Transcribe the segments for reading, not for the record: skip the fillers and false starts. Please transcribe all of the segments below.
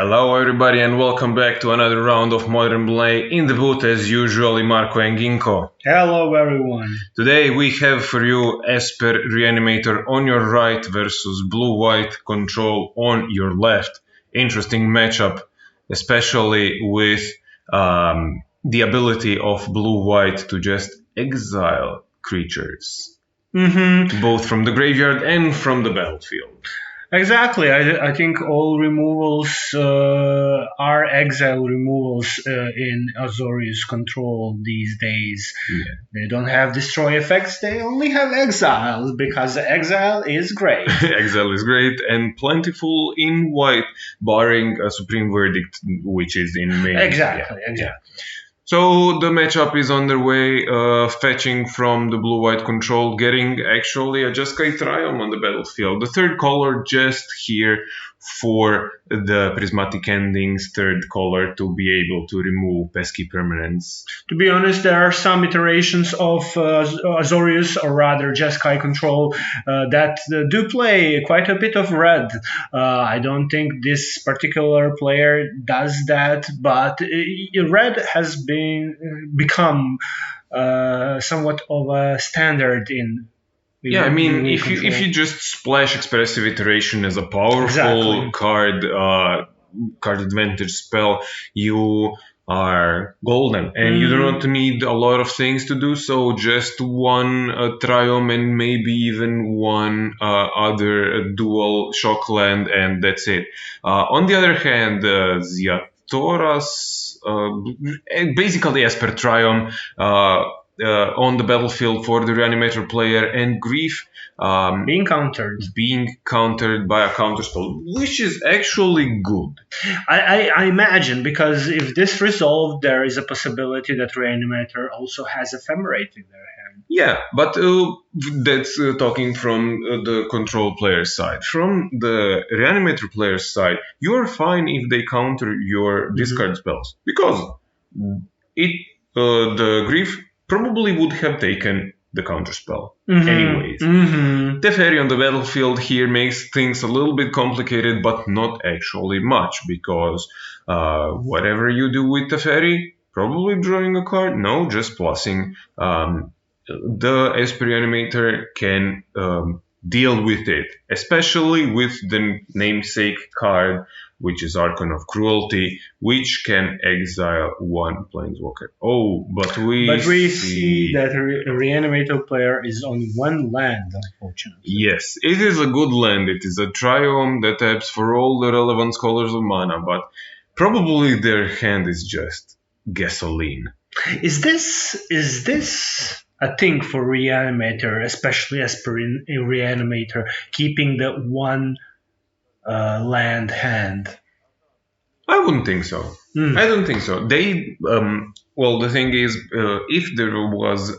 Hello everybody and welcome back to another round of Modern Play. In the booth as usual, Marco and Ginko. Hello everyone. Today we have for you Esper Reanimator on your right versus Blue-White Control on your left. Interesting matchup, especially with the ability of Blue-White to just exile creatures. Both from the graveyard and from the battlefield. Exactly. I think all removals are exile removals in Azorius Control these days. Yeah. They don't have destroy effects, they only have exile, because exile is great. Exile is great and plentiful in white, barring a Supreme Verdict, which is in main. Exactly. So the matchup is underway, fetching from the Blue-White Control, getting actually a Jeskai Triome on the battlefield. The third color just here for the Prismatic Ending's third color to be able to remove pesky permanents. To be honest, there are some iterations of Azorius, or rather Jeskai Control, that do play quite a bit of red. I don't think this particular player does that, but red has become somewhat of a standard in. Yeah, I mean, if you just splash Expressive Iteration as a powerful card advantage spell, you are golden, and you do not need a lot of things to do so. Just one Triome and maybe even one other dual shock land, and that's it. On the other hand, Ziatoras, basically Esper Triome, on the battlefield for the Reanimator player, and Grief being countered by a counterspell, which is actually good. I imagine, because if this resolved, there is a possibility that Reanimator also has Ephemerate in their hand. Yeah, but that's talking from the control player side. From the Reanimator player side, you are fine if they counter your discard spells, because the Grief probably would have taken the counterspell anyways. Teferi on the battlefield here makes things a little bit complicated, but not actually much, because whatever you do with Teferi, probably drawing a card, no, just plussing. The Esper Reanimator can deal with it, especially with the namesake card, which is Archon of Cruelty, which can exile one Planeswalker. Oh, but we see that a Reanimator player is on one land, unfortunately. Yes, it is a good land. It is a Triome that taps for all the relevant colors of mana, but probably their hand is just gasoline. Is this a thing for Reanimator, especially Esper Reanimator, keeping the one land hand? I wouldn't think so. I don't think so. They well, the thing is, if there was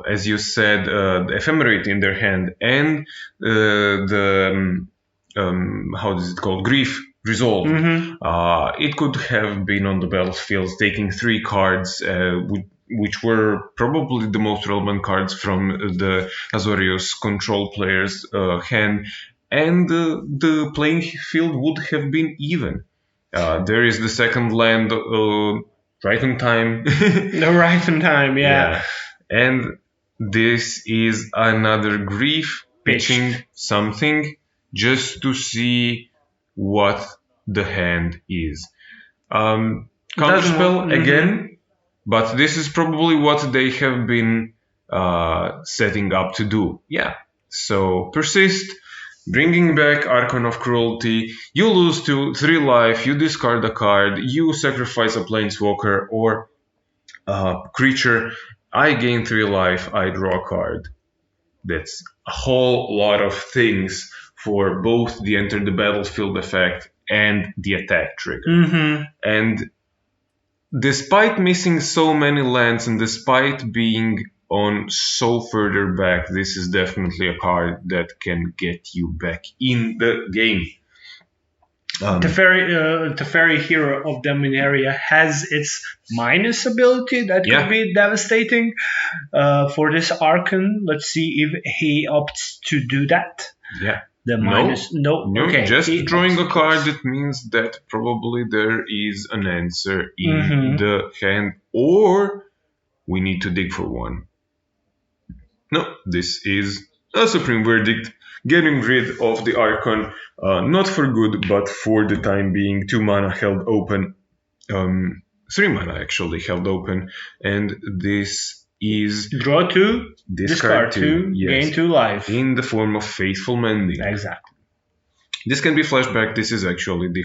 as you said, the Ephemerate in their hand and the how is it called, Grief resolved, it could have been on the battlefield taking 3 cards, which were probably the most relevant cards from the Azorius Control player's hand, and the playing field would have been even. There is the second land, right on time. Right on time, yeah. And this is another Grief pitching something just to see what the hand is. Counterspell again, but this is probably what they have been setting up to do. Yeah, so persist, bringing back Archon of Cruelty. You lose to 3 life, you discard a card, you sacrifice a Planeswalker or a creature. I gain 3 life, I draw a card. That's a whole lot of things for both the enter the battlefield effect and the attack trigger. And despite missing so many lands and despite being on so further back, this is definitely a card that can get you back in the game. Teferi, Hero of Dominaria, has its minus ability that could be devastating for this Archon. Let's see if he opts to do that. The No, minus no. no, Okay, just he drawing a card. executes. It means that probably there is an answer in Mhm. the hand, or we need to dig for one. No, this is a supreme verdict. Getting rid of the Archon, not for good, but for the time being. 2 mana held open. 3 mana actually held open, and this is Draw 2, discard 2, yes, gain 2 life. in the form of Faithful Mending. Exactly. This can be flashback. This is actually the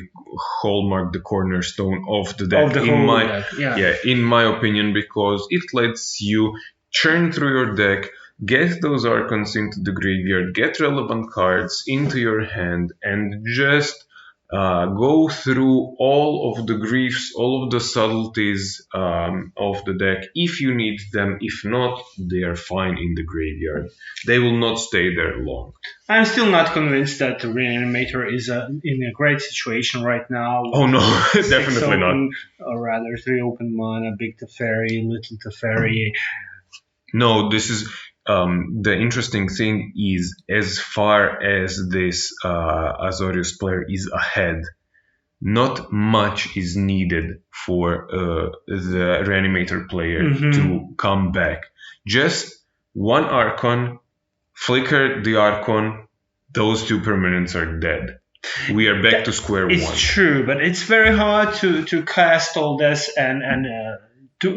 hallmark, the cornerstone of the deck, Of the whole deck, yeah. in my opinion, because it lets you churn through your deck, get those Archons into the graveyard, get relevant cards into your hand, and just go through all of the griefs, all of the subtleties of the deck if you need them. If not, they are fine in the graveyard. They will not stay there long. I'm still not convinced that the Reanimator is in a great situation right now. Oh no, Six definitely not. open, or rather 3 open mana, big Teferi, little Teferi. No, this is the interesting thing is, as far as this Azorius player is ahead, not much is needed for the Reanimator player to come back. Just one Archon, flicker the Archon, those 2 permanents are dead. We are back to square one. It's true, but it's very hard to cast all this and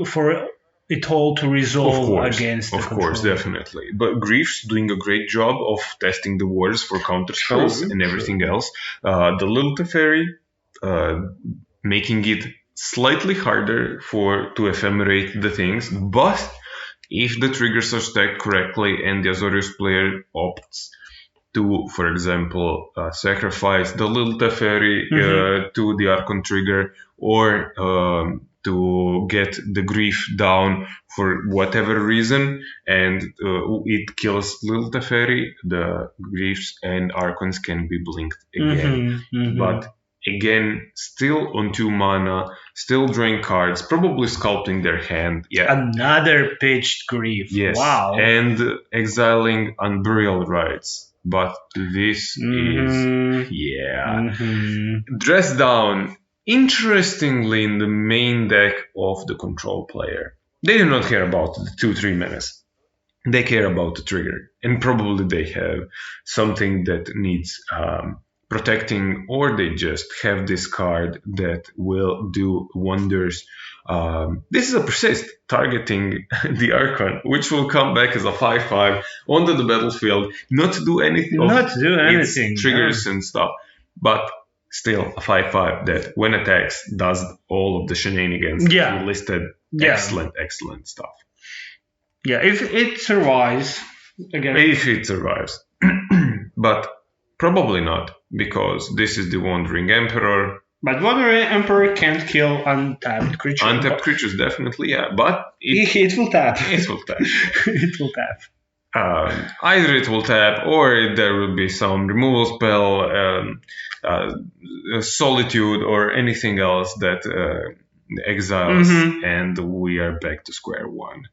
for it all to resolve against the Of course, definitely. But Grief's doing a great job of testing the waters for counterspells and everything else. The little Teferi making it slightly harder to ephemerate the things, but if the triggers are stacked correctly and the Azorius player opts to, for example, sacrifice the little Teferi to the Archon trigger, or to get the grief down for whatever reason, and it kills little Teferi, the griefs and Archons can be blinked again. But again, still on 2 mana, still drawing cards, probably sculpting their hand. Yeah. Another pitched grief. Yes. Wow. And exiling Unburial Rites. But this is, dressed down, interestingly, in the main deck of the control player. They do not care about the 2-3 menace. They care about the trigger. And probably they have something that needs protecting, or they just have this card that will do wonders. This is a persist, targeting the Archon, which will come back as a 5/5 onto the battlefield, not to do anything. Not to do anything. Triggers and stuff, but still a 5/5 that when attacks does all of the shenanigans that you listed. Excellent stuff. Yeah, if it survives. Again. If it survives. But probably not, because this is the Wandering Emperor. But Wandering Emperor can't kill untapped creatures. Untapped creatures, definitely, yeah. But it will tap. It will tap. It will tap. Either it will tap, or there will be some removal spell, Solitude, or anything else that exiles, and we are back to square one.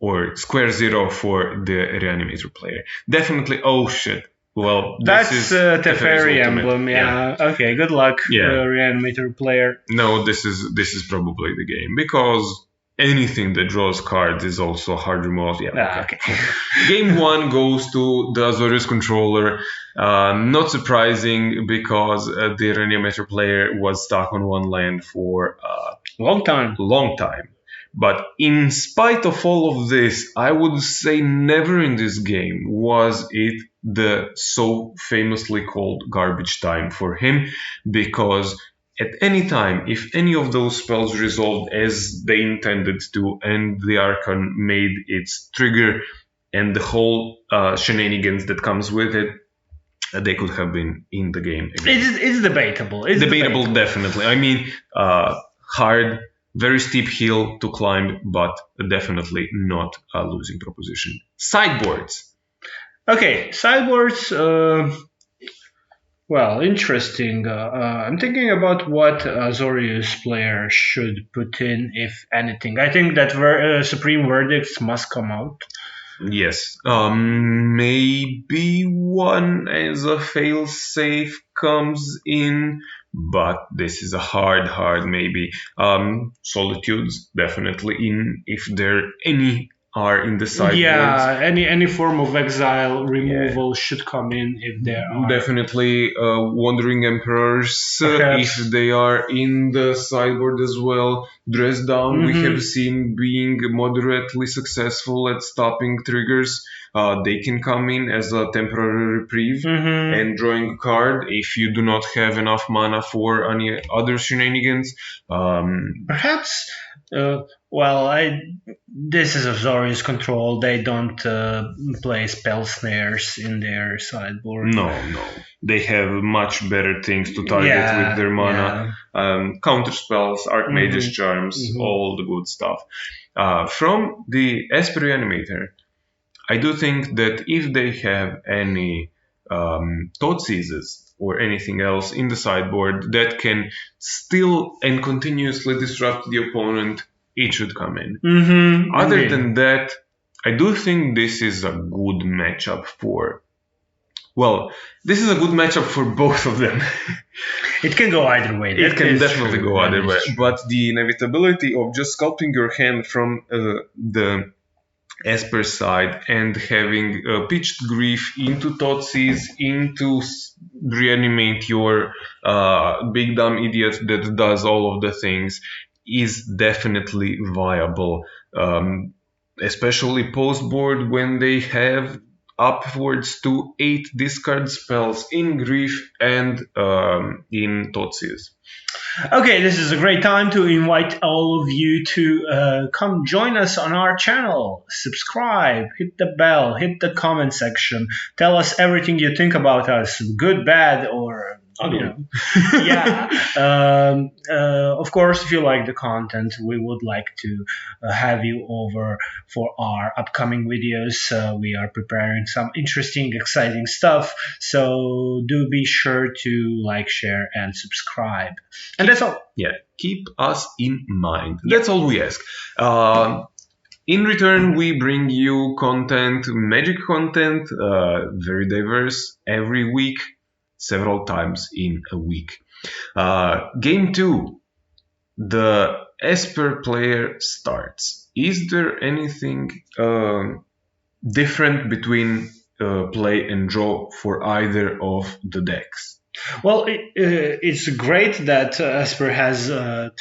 Or square zero for the Reanimator player. Definitely, oh shit. Well, that's Teferi emblem. Yeah. Okay. Good luck, Reanimator player. No, this is probably the game, because anything that draws cards is also hard removal. Yeah. Okay. Game 1 goes to the Azorius controller. Not surprising, because the Reanimator player was stuck on one land for a long time. But in spite of all of this, I would say never in this game was it the so famously called garbage time for him, because at any time, if any of those spells resolved as they intended to, and the Archon made its trigger and the whole shenanigans that comes with it, they could have been in the game again. It's debatable. It's debatable, definitely. I mean, hard. Very steep hill to climb, but definitely not a losing proposition. Sideboards. Okay, sideboards. Well, interesting. I'm thinking about what Azorius player should put in, if anything. I think that Supreme Verdicts must come out. Yes. Maybe one as a fail-safe comes in, but this is a hard maybe. Solitudes definitely in if there any are in the sideboards. Yeah, any form of exile Yeah. removal should come in if there are. Definitely Wandering Emperors, if Perhaps. they are in the sideboard as well. Dress Down, we have Hmm. seen being moderately successful at stopping triggers. They can come in as a temporary reprieve Hmm. and drawing a card if you do not have enough mana for any other shenanigans. Perhaps. Uh, well, I this is Azorius Control. They don't play spell snares in their sideboard. No. They have much better things to target with Yeah, their mana. yeah. Counterspells, Archmage's Hmm. charms, Hmm. all the good stuff. From the Esper Reanimator, I do think that if they have any Thought Seizes or anything else in the sideboard that can still and continuously disrupt the opponent, it should come in. Other Indeed. than that, I do think this is a good matchup for. Well, this is a good matchup for both of them. It can go either way. It That can is definitely true. go That either is way, true. but the inevitability of just sculpting your hand from the Esper side and having pitched grief into Totsis, into reanimate your big dumb idiot that does all of the things is definitely viable. Especially post board when they have upwards to 8 discard spells in grief and in Totsis. Okay, this is a great time to invite all of you to come join us on our channel. Subscribe, hit the bell, hit the comment section. Tell us everything you think about us, good, bad, or you know. Yeah. Of course, if you like the content, we would like to have you over for our upcoming videos. We are preparing some interesting, exciting stuff. So do be sure to like, share, and subscribe. And that's all. Yeah, keep us in mind. That's all we ask. In return, we bring you content, magic content, very diverse, every week, several times in a week. Game 2, the Esper player starts. Is there anything different between play and draw for either of the decks? Well, it's great that Esper has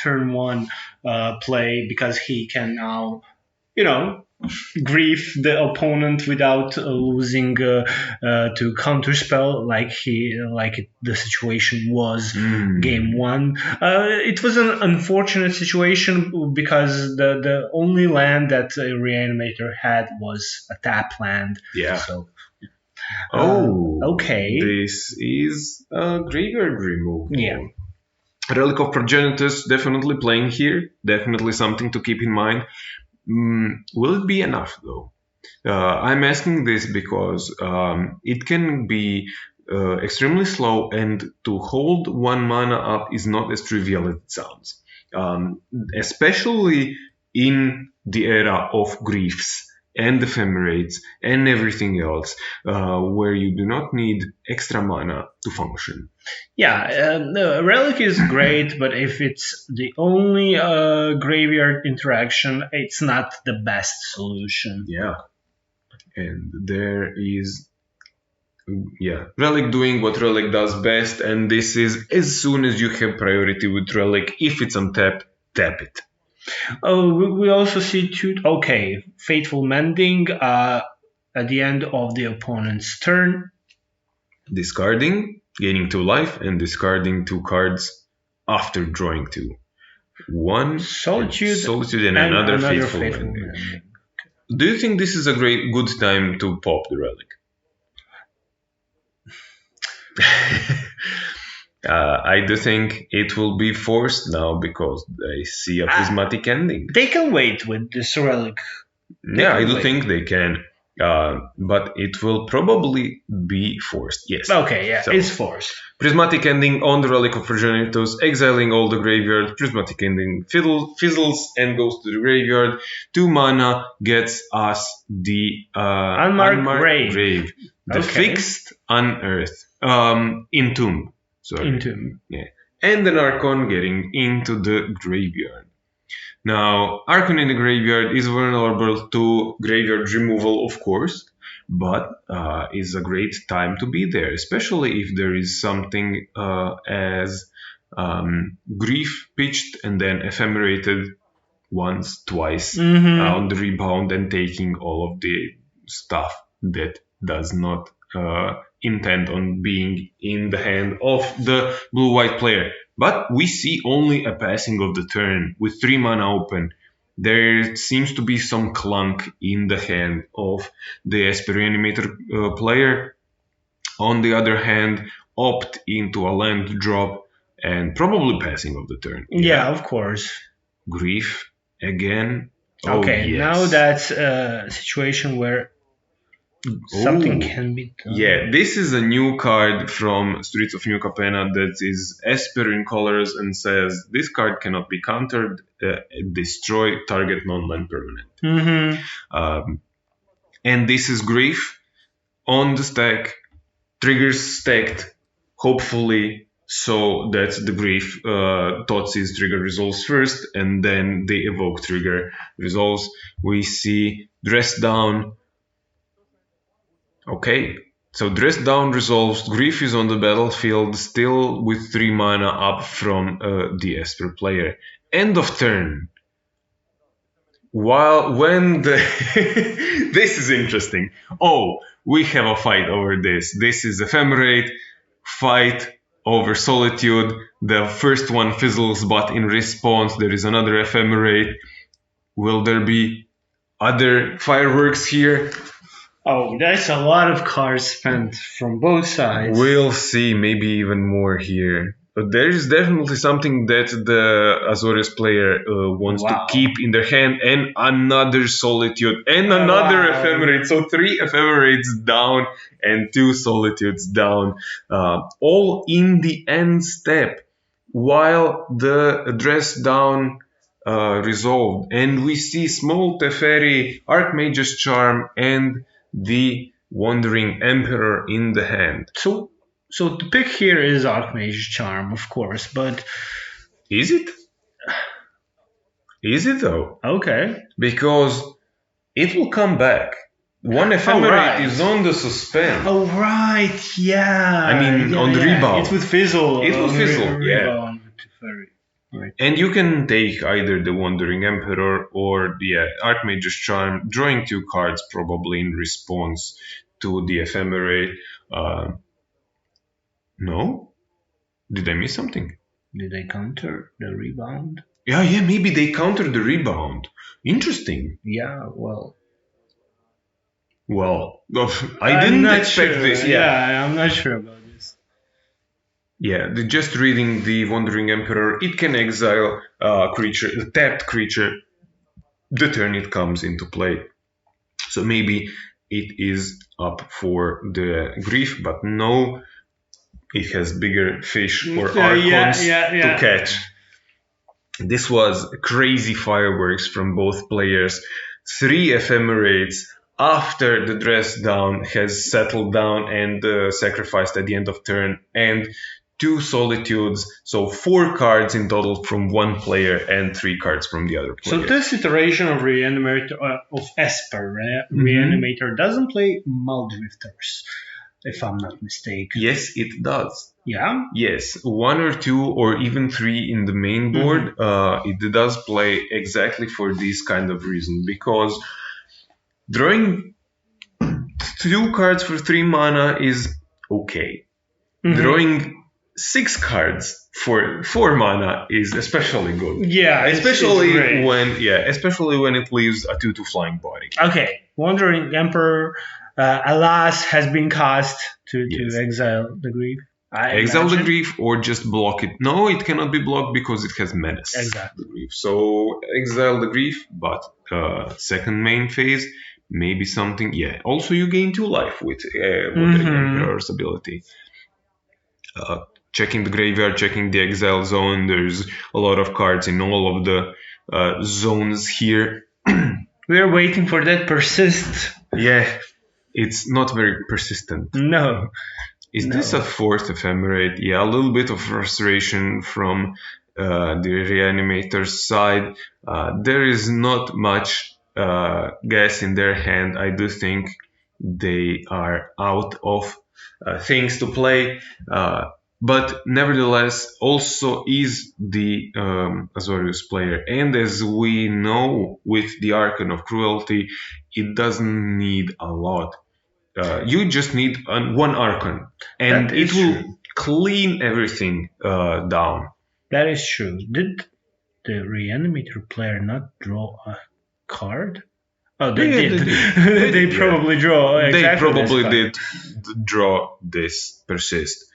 turn one play because he can now, you know, grief the opponent without losing to counterspell the situation was game one. It was an unfortunate situation because the only land that Reanimator had was a tap land. Yeah. So okay. okay. This is a graveyard removal. Yeah. Relic of Progenitus definitely playing here. Definitely something to keep in mind. Will it be enough though? I'm asking this because it can be extremely slow, and to hold one mana up is not as trivial as it sounds. Especially in the era of griefs and ephemerates and everything else, where you do not need extra mana to function. Yeah, no, Relic is great, but if it's the only graveyard interaction, it's not the best solution. Yeah. And there is, yeah, Relic doing what Relic does best, and this is as soon as you have priority with Relic, if it's untapped, tap it. Oh, we also see Fateful Mending at the end of the opponent's turn. Discarding, gaining 2 life, and discarding 2 cards after drawing 2. One Solitude and another Fateful Mending. Do you think this is a good time to pop the Relic? I do think it will be forced now because I see a Prismatic Ending. They can wait with this Relic. I do think they can. But it will probably be forced. Yes. Okay, yeah, So, it's forced. Prismatic Ending on the Relic of Progenitus, exiling all the graveyard. Prismatic Ending fizzles and goes to the graveyard. 2 mana gets us the Unmarked grave. The Okay. fixed unearth. Entomb. Sorry. Into Yeah. And an Archon getting into the graveyard. Now, Archon in the graveyard is vulnerable to graveyard removal, of course, but is a great time to be there, especially if there is something as Grief pitched and then ephemerated once, twice on the rebound and taking all of the stuff that does not intend on being in the hand of the blue-white player. But we see only a passing of the turn with 3 mana open. There seems to be some clunk in the hand of the Esper Reanimator player. On the other hand, opt into a land drop and probably passing of the turn. yeah, of course. Grief again. Okay, yes. now that's a situation where something Ooh. can be done. Yeah, this is a new card from Streets of New Capenna that is Esper in colors and says this card cannot be countered, destroy target non-land permanent. And this is Grief on the stack, triggers stacked, hopefully, so that the Grief Totsis trigger resolves first, and then the Evoke trigger resolves. We see Dress Down. Okay, so Dress Down resolves. Grief is on the battlefield, still with 3 mana up from the Esper player. End of turn. When the this is interesting. Oh, we have a fight over this. This is Ephemerate fight over Solitude. The first one fizzles, but in response there is another Ephemerate. Will there be other fireworks here? Oh, that's a lot of cards spent from both sides. We'll see, maybe even more here. But there is definitely something that the Azorius player wants to keep in their hand, and another Solitude, and another Ephemerate. So 3 Ephemerates down and 2 Solitudes down, all in the end step, while the Dress Down resolved. And we see small Teferi, Archmage's Charm, and the Wandering Emperor in the hand. So the pick here is Archmage's Charm, of course, but is it? Is it though? Okay. Because it will come back. One Ephemerate is on the suspend. Oh right, yeah. I mean, on the rebound. It would fizzle. It will fizzle, yeah. Right. And you can take either the Wandering Emperor or the Archmage's Charm, drawing 2 cards probably in response to the Ephemerate. No? Did I miss something? Did they counter the rebound? Yeah, maybe they counter the rebound. Interesting. Yeah, well, I didn't expect this. Yeah, I'm not sure about this. Yeah, just reading the Wandering Emperor, it can exile a creature, a tapped creature, the turn it comes into play. So maybe it is up for the Grief, but no, it has bigger fish or Archons to catch. This was crazy fireworks from both players. 3 Ephemerates after the Dress Down has settled down and sacrificed at the end of turn, and 2 Solitudes, so 4 cards in total from one player and 3 cards from the other player. So this iteration of Reanimator of Esper Reanimator doesn't play Muldrifters, if I'm not mistaken. Yes, it does. Yeah? Yes, 1 or 2 or even 3 in the main board. It does play exactly for this kind of reason, because drawing 2 cards for 3 mana is okay. Drawing 6 cards for 4 mana is especially good. Yeah, especially it's when it leaves a 2/2 flying body. Okay, Wandering Emperor, alas, has been cast to exile the Grief. Exile the Grief or just block it. No, it cannot be blocked because it has menace. Exactly. The Grief. So exile the Grief, but second main phase, maybe something. Yeah. Also, you gain 2 life with Wandering Emperor's ability. Checking the graveyard, checking the exile zone. There's a lot of cards in all of the zones here. We're waiting for that persist. Yeah, it's not very persistent. No. Is this a 4th ephemerate? Yeah, a little bit of frustration from the Reanimator's side. There is not much gas in their hand. I do think they are out of things to play. But nevertheless, also is the Azorius player. And as we know with the Archon of Cruelty, it doesn't need a lot. You just need one Archon, and it will clean everything down. That is true. Did the Reanimator player not draw a card? Oh, they did. They probably draw. Exactly they probably did draw this persist.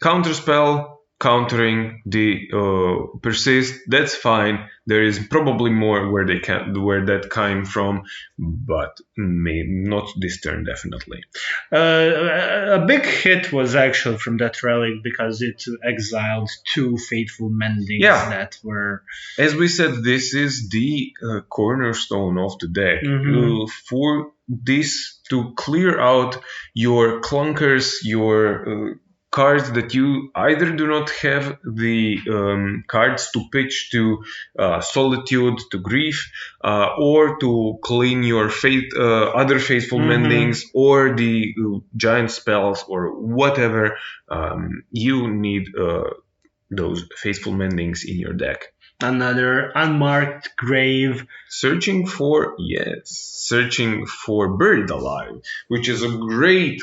Counterspell, countering the persist. That's fine. There is probably more where that came from, but not this turn definitely. A big hit was actually from that relic because it exiled 2 Faithful Mendings that were. As we said, this is the cornerstone of the deck. For this to clear out your clunkers, your cards that you either do not have the cards to pitch to Solitude, to Grief, or to clean your other Faithful Mendings, or the giant spells, or whatever. You need those Faithful Mendings in your deck. Another unmarked grave. Searching for Buried Alive, which is a great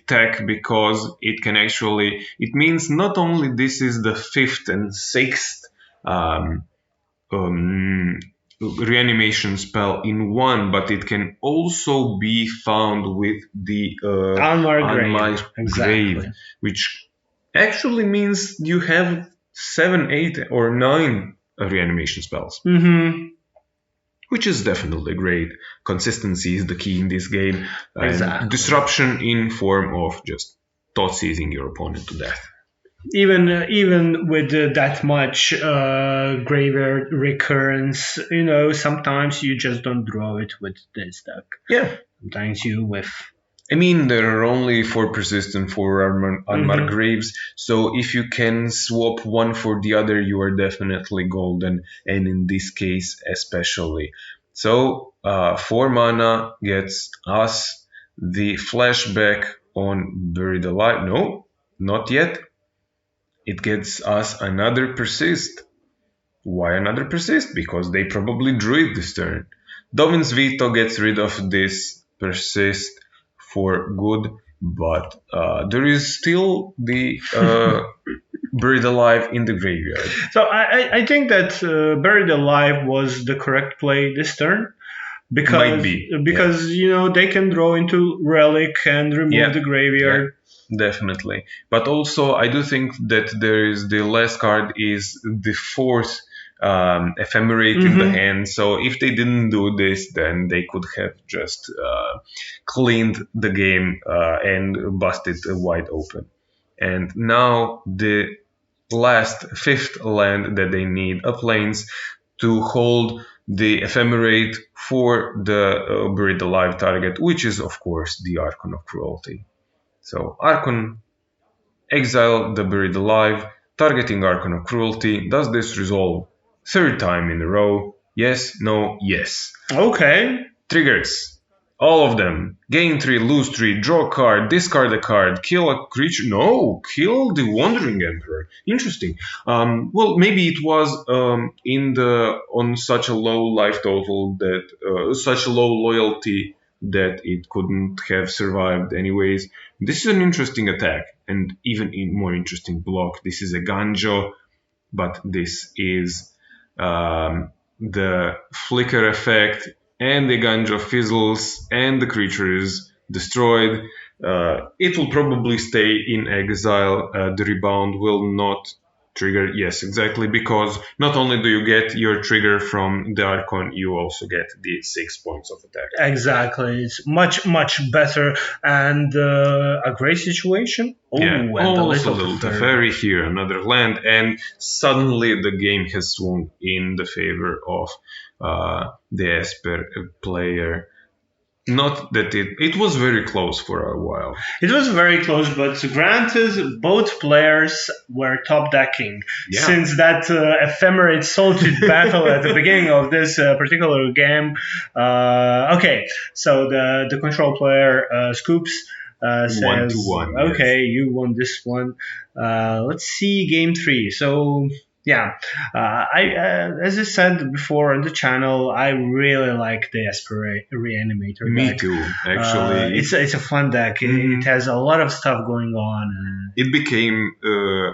tech because it can actually, it means not only this is the 5th and 6th reanimation spell in one, but it can also be found with the unmarked grave, which actually means you have 7, 8, or 9 reanimation spells, which is definitely great. Consistency is the key in this game, and disruption in form of just thought seizing your opponent to death. Even with that much graveyard recurrence, sometimes you just don't draw it with this deck. Yeah, sometimes you with. I mean, there are only 4 persistent, 4 unmarked graves, so if you can swap one for the other, you are definitely golden, and in this case especially. So 4 mana gets us the flashback on Buried Alive. No, not yet. It gets us another persist. Why another persist? Because they probably drew it this turn. Dovin's Veto gets rid of this persist for good, but there is still the Buried Alive in the graveyard. So I think that Buried Alive was the correct play this turn. Because they can draw into Relic and remove the graveyard. Definitely. But also I do think that there is the last card is the 4th ephemerate in the hand, so if they didn't do this, then they could have just cleaned the game and busted wide open. And now the last 5th land that they need, a plains, to hold the ephemerate for the Buried Alive target, which is of course the Archon of Cruelty. So Archon, exile the Buried Alive, targeting Archon of Cruelty. Does this resolve? 3rd time in a row. Yes, no, yes. Okay. Triggers. All of them. Gain 3, lose 3, draw a card, discard a card, kill a creature. No, kill the Wandering Emperor. Interesting. Well, maybe it was on such a low life total that such a low loyalty that it couldn't have survived anyways. This is an interesting attack, and even more interesting block. This is a Ganjo, but this is the flicker effect, and the Ganjo fizzles, and the creature is destroyed. It will probably stay in exile. The rebound will not Trigger, yes, exactly, because not only do you get your trigger from the Archon, you also get the 6 points of attack. Exactly. It's much, much better and a great situation. Oh, Yeah, and also a little Teferi here, another land, and suddenly the game has swung in the favor of the Esper player. Not that it was very close for a while. It was very close, but granted, both players were top decking. Yeah. Since that ephemerate Solitude battle at the beginning of this particular game. Okay, so the control player Scoops says, 1-1, okay, you won this one. Let's see game 3. So yeah, as I said before on the channel, I really like the Esper Reanimator Me deck. too, actually. It's a fun deck. It has a lot of stuff going on. It became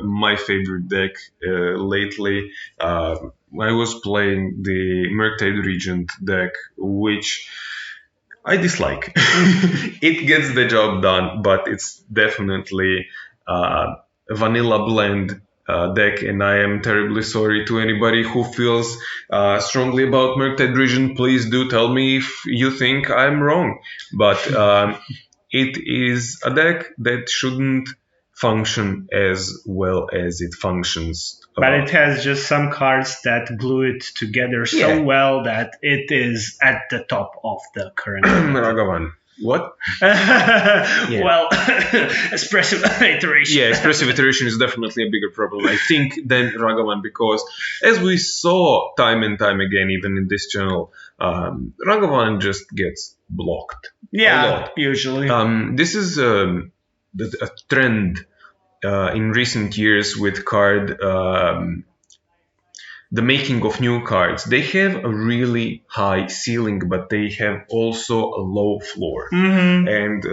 my favorite deck lately. I was playing the Murktide Regent deck, which I dislike. It gets the job done, but it's definitely a vanilla blend deck, and I am terribly sorry to anybody who feels strongly about Murktide Regent. Please do tell me if you think I'm wrong. But it is a deck that shouldn't function as well as it functions. But it has just some cards that glue it together so well that it is at the top of the current. Ragavan. What? Well, expressive iteration. Yeah, expressive iteration is definitely a bigger problem, I think, than Ragavan, because as we saw time and time again, even in this channel, Ragavan just gets blocked. Yeah, usually. This is a trend in recent years with the making of new cards. They have a really high ceiling, but they have also a low floor. Mm-hmm. And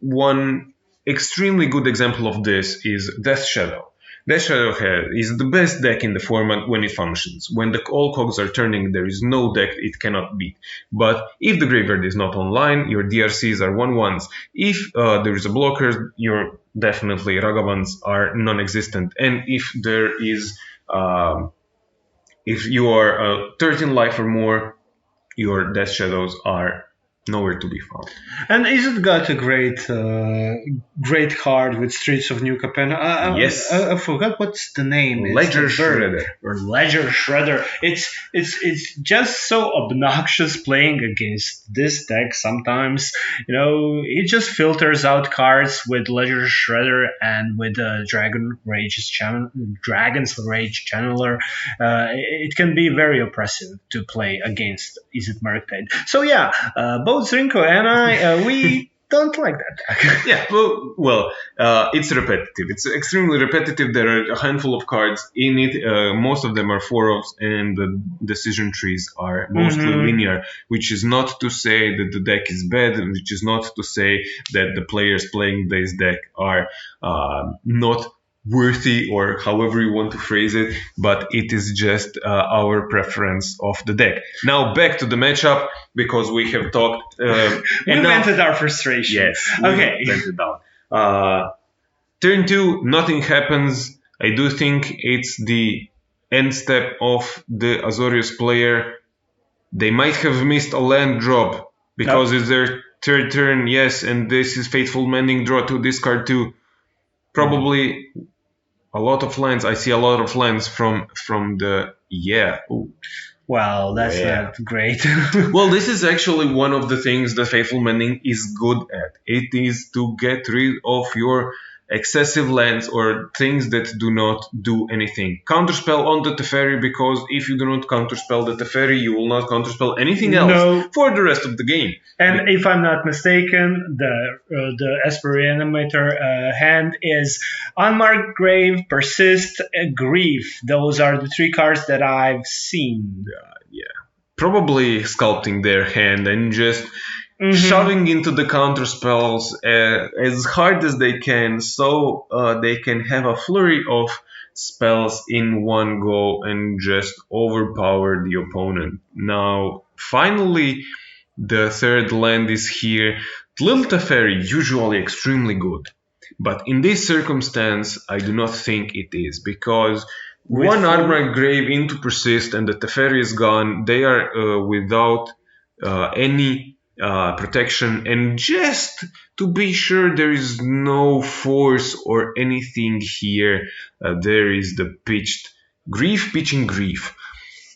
one extremely good example of this is Death Shadow. Death Shadow is the best deck in the format when it functions. When all cogs are turning, there is no deck it cannot beat. But if the graveyard is not online, your DRCs are 1/1s. If there is a blocker, your definitely Ragavans are non-existent. And if there is if you are 13 life or more, your Death Shadows are nowhere to be found. And is it got a great card with Streets of New Capenna? Yes. I forgot what's the name. Ledger Shredder. Or Ledger Shredder. It's just so obnoxious playing against this deck sometimes. You know, it just filters out cards with Ledger Shredder and with Dragon's Rage Channeler. It can be very oppressive to play against Izzet Murktide. So yeah, both Zrinko and I, we don't like that deck. Yeah, well, it's repetitive. It's extremely repetitive. There are a handful of cards in it. Most of them are 4-ofs, and the decision trees are mostly linear, which is not to say that the deck is bad, which is not to say that the players playing this deck are not worthy, or however you want to phrase it, but it is just our preference of the deck. Now back to the matchup, because we have talked we vented our frustration. Yes, okay. Vented out. Turn 2, nothing happens. I do think it's the end step of the Azorius player. They might have missed a land drop because it's their third turn, yes, and this is Fateful Mending, draw 2, discard 2. Probably a lot of lands. I see a lot of lands from the Ooh. Well, that's not great. Well, this is actually one of the things that Faithful Mending is good at. It is to get rid of your excessive lands or things that do not do anything. Counterspell on the Teferi, because if you do not counterspell the Teferi, you will not counterspell anything else for the rest of the game. And if I'm not mistaken, the Esper Reanimator hand is Unmarked Grave, Persist, Grief. Those are the 3 cards that I've seen. Yeah. Probably sculpting their hand and just shoving into the counter spells as hard as they can, so they can have a flurry of spells in one go and just overpower the opponent. Now, finally, the third land is here. Little Teferi, usually extremely good. But in this circumstance, I do not think it is, because With one full- Archmage Grave into Persist and the Teferi is gone. They are without any protection, and just to be sure there is no force or anything here, there is the pitching grief.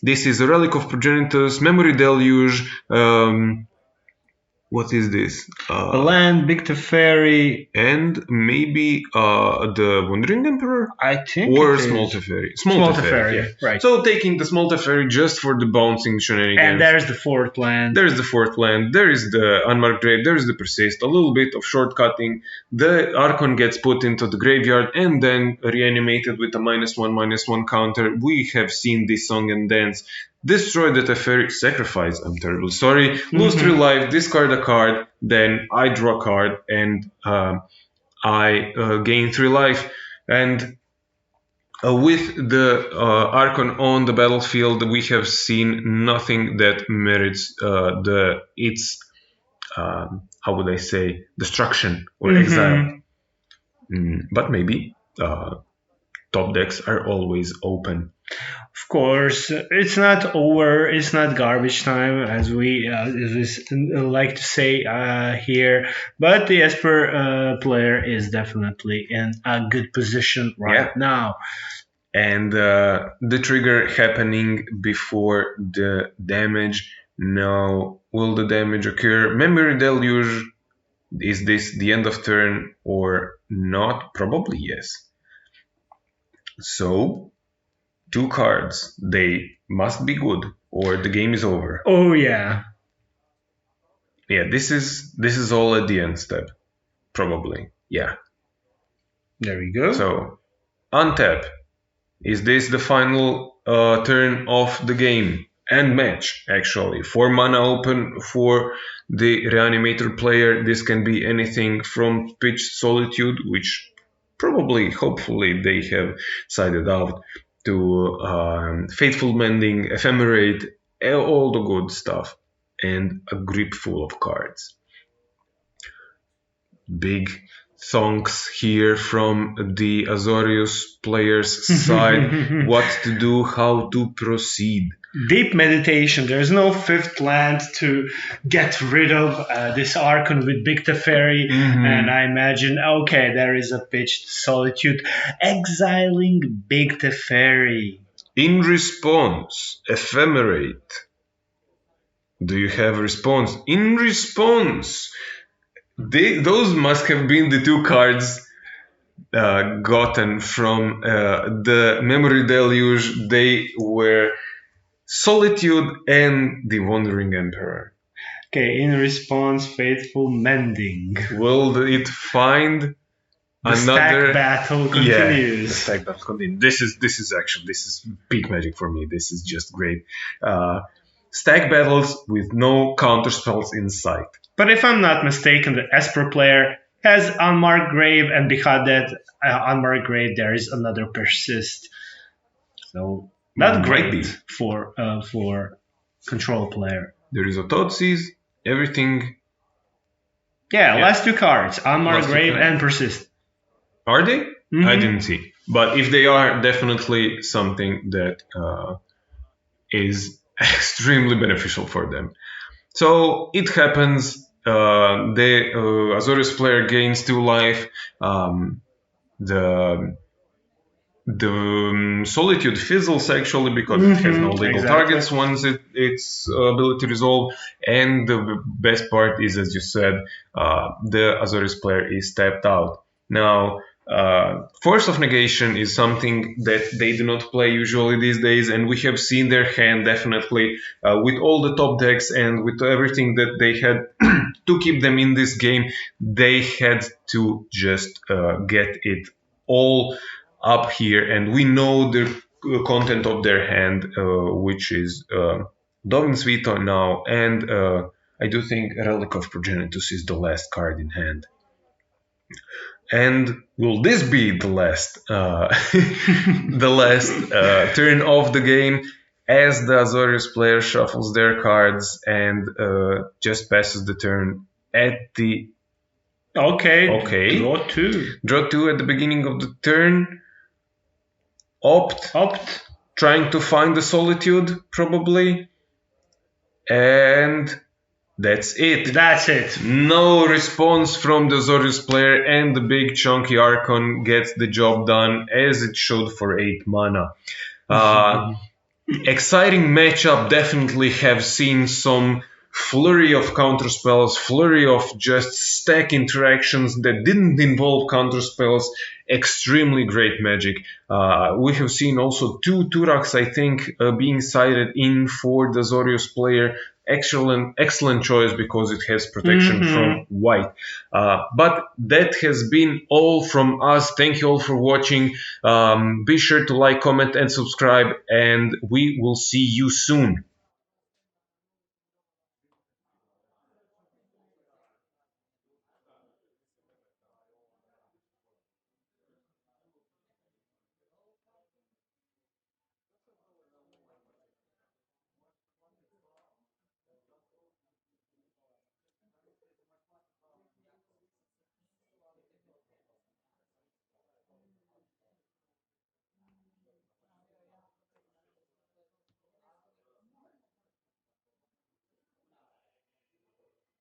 This is a Relic of Progenitus, Memory Deluge. What is this? A land, Big Teferi. And maybe the Wandering Emperor? I think Or it is. Small Teferi. Small Teferi, right. So taking the Small Teferi just for the bouncing shenanigans. And there's the fourth land. There is the fourth land, there is the Unmarked Grave, there is the Persist, a little bit of shortcutting. The Archon gets put into the graveyard and then reanimated with a -1/-1 counter. We have seen this song and dance. Destroy the Teferi, sacrifice, I'm terribly sorry, lose 3 life, discard a card, then I draw a card and I gain 3 life. And with the Archon on the battlefield, we have seen nothing that merits its how would I say, destruction or exile. But maybe top decks are always open. Of course, it's not over. It's not garbage time, as we like to say here. But the Esper player is definitely in a good position right now. And the trigger happening before the damage. Now, will the damage occur? Memory Deluge, is this the end of turn or not? Probably yes. So, 2 cards, they must be good or the game is over. Oh yeah. Yeah, this is all at the end step. Probably. Yeah. There we go. So, untap. Is this the final turn of the game? And match, actually. 4 mana open for the Reanimator player. This can be anything from pitched Solitude, which probably, hopefully, they have sided out, to Fateful Mending, Ephemerate, all the good stuff, and a grip full of cards. Big songs here from the Azorius players' side. What to do, how to proceed. Deep meditation. There's no 5th land to get rid of this Archon with Big Teferi. And I imagine, okay, there is a pitched Solitude. Exiling Big Teferi. In response, Ephemerate. Do you have response? In response, those must have been the 2 cards gotten from the Memory Deluge. They were Solitude and the Wandering Emperor. Okay, in response, Faithful Mending. Will it find The another stack battle continues. Yeah, the stack battle continues. This is peak magic for me. This is just great. Stack battles with no counterspells in sight. But if I'm not mistaken, the Esper player has Unmarked Grave, and behind that Unmarked Grave there is another Persist. So not great for control player. There is a Thoughtseize, everything. Yeah, last 2 cards, Unmarked Grave and Persist. Are they? I didn't see. But if they are, definitely something that is extremely beneficial for them. So it happens. The Azorius player gains 2 life. The Solitude fizzles actually because it has no legal targets once its ability resolve. And the best part is, as you said, the Azorius player is tapped out. Now, Force of Negation is something that they do not play usually these days, and we have seen their hand definitely with all the top decks and with everything that they had to keep them in this game. They had to just get it all up here, and we know the content of their hand, which is Dovin's Veto now, and I do think Relic of Progenitus is the last card in hand. And will this be the last the last turn of the game, as the Azorius player shuffles their cards and just passes the turn at the Okay. Okay. Draw 2. Draw 2 at the beginning of the turn. Opt. Trying to find the Solitude, probably. And that's it. That's it. No response from the Azorius player, and the big chunky Archon gets the job done as it should for 8 mana. Exciting matchup, definitely have seen some flurry of counterspells, flurry of just stack interactions that didn't involve counterspells. Extremely great magic. We have seen also 2 Turaks, I think, being cited in for the Azorius player. Excellent choice because it has protection from white. But that has been all from us. Thank you all for watching. Be sure to like, comment, and subscribe, and we will see you soon.